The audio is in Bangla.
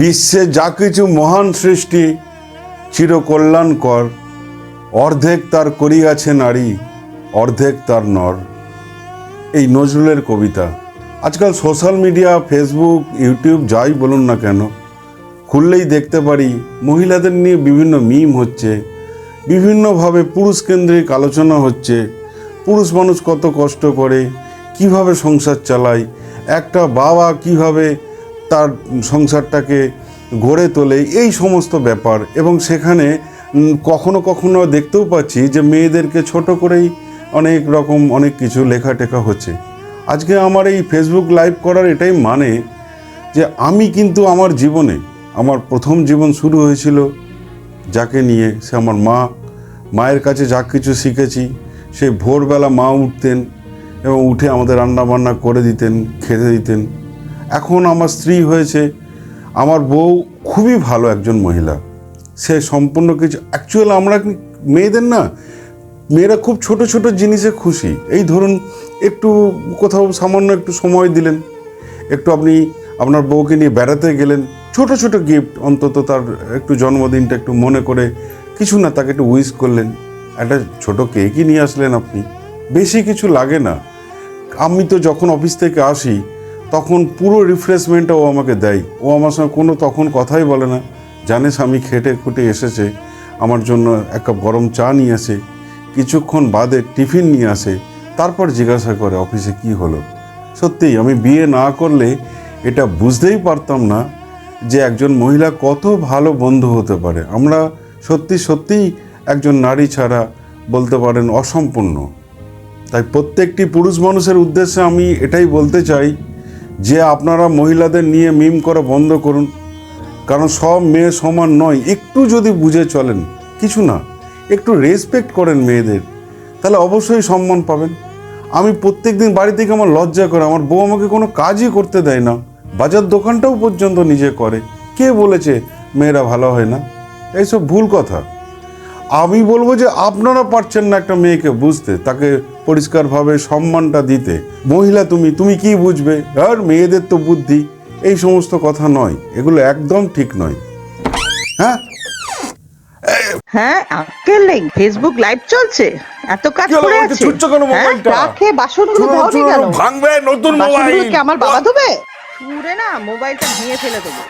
বিশ্বে যা কিছু মহান সৃষ্টি চিরকল্যাণকর, অর্ধেক তার করিয়াছে নারী, অর্ধেক তার নর। এই নজরুলের কবিতা। আজকাল সোশ্যাল মিডিয়া, ফেসবুক, ইউটিউব যাই বলুন না কেন, খুললেই দেখতে পারি মহিলাদের নিয়ে বিভিন্ন মিম হচ্ছে, বিভিন্নভাবে পুরুষকেন্দ্রিক আলোচনা হচ্ছে। পুরুষ মানুষ কত কষ্ট করে, কিভাবে সংসার চালায়, একটা বাবা কিভাবে তার সংসারটাকে গড়ে তোলে, এই সমস্ত ব্যাপার। এবং সেখানে কখনো কখনো দেখতেও পাচ্ছি যে মেয়েদেরকে ছোট করেই অনেক রকম অনেক কিছু লেখা টেখা হচ্ছে। আজকে আমার এই ফেসবুক লাইভ করার এটাই মানে যে আমি কিন্তু আমার জীবনে, আমার প্রথম জীবন শুরু হয়েছিল যাকে নিয়ে, সে আমার মা। মায়ের কাছে যা কিছু শিখেছি, সে ভোরবেলা মা উঠতেন এবং উঠে আমাদের রান্না বান্না করে দিতেন, খেতে দিতেন। এখন আমার স্ত্রী হয়েছে, আমার বউ খুবই ভালো একজন মহিলা। সে সম্পূর্ণ কিছু, অ্যাকচুয়াল আমরা মেয়েদের না, মেয়েরা খুব ছোট ছোট জিনিসে খুশি। এই ধরুন, একটু কোথাও সামান্য একটু সময় দিলেন, একটু আপনি আপনার বউকে নিয়ে বেড়াতে গেলেন, ছোট ছোট গিফট, অন্তত তার একটু জন্মদিনটা একটু মনে করে কিছু না, তাকে একটু উইশ করলেন, একটা ছোট কেকই নিয়ে আসলেন আপনি, বেশি কিছু লাগে না। আমি তো যখন অফিস থেকে আসি তখন পুরো রিফ্রেশমেন্টটা ও আমাকে দেয়। ও আমার সঙ্গে কোনো তখন কথাই বলে না, জানে স্বামী খেটে খুঁটে এসেছে, আমার জন্য এক কাপ গরম চা নিয়ে আসে, কিছুক্ষণ বাদে টিফিন নিয়ে আসে, তারপর জিজ্ঞাসা করে অফিসে কি হলো। সত্যিই আমি বিয়ে না করলে এটা বুঝতেই পারতাম না যে একজন মহিলা কত ভালো বন্ধু হতে পারে। আমরা সত্যিই একজন নারী ছাড়া বলতে পারেন অসম্পূর্ণ। তাই প্রত্যেকটি পুরুষ মানুষের উদ্দেশ্যে আমি এটাই বলতে চাই যে আপনারা মহিলাদের নিয়ে মিম করা বন্ধ করুন, কারণ সব মেয়ে সমান নয়। একটু যদি বুঝে চলেন, কিছু না, একটু রেসপেক্ট করেন মেয়েদের, তাহলে অবশ্যই সম্মান পাবেন। আমি প্রত্যেক দিন বাড়ি থেকে আমার লজ্জা করে, আমার বউ আমাকে কোনো কাজই করতে দেয় না, বাজার দোকানটাও পর্যন্ত নিজে করে। কে বলেছে মেয়েরা ভালো হয় না? এইসব ভুল কথা। আমি বলবো যে আপনারা পারছেন না একটা মেয়েকে বুঝতে, তাকে পরিষ্কারভাবে সম্মানটা দিতে। মহিলা তুমি কি বুঝবে, আর মেয়েদের তো বুদ্ধি, এই সমস্ত কথা নয়, এগুলো একদম ঠিক নয়। হ্যাঁ হ্যাঁ, আঙ্কেল নেই, ফেসবুক লাইভ চলছে, এত কাজ করে আছে। ছুটছো কেন মোবাইলটা? রাখে বাসনগুলো ধোনি কেন? ভাঙবে নতুন বাসনগুলো মোবাইল। কি আমার বাবা ধোবে? পুরে না মোবাইলটা ভেঙে ফেলে দেবো।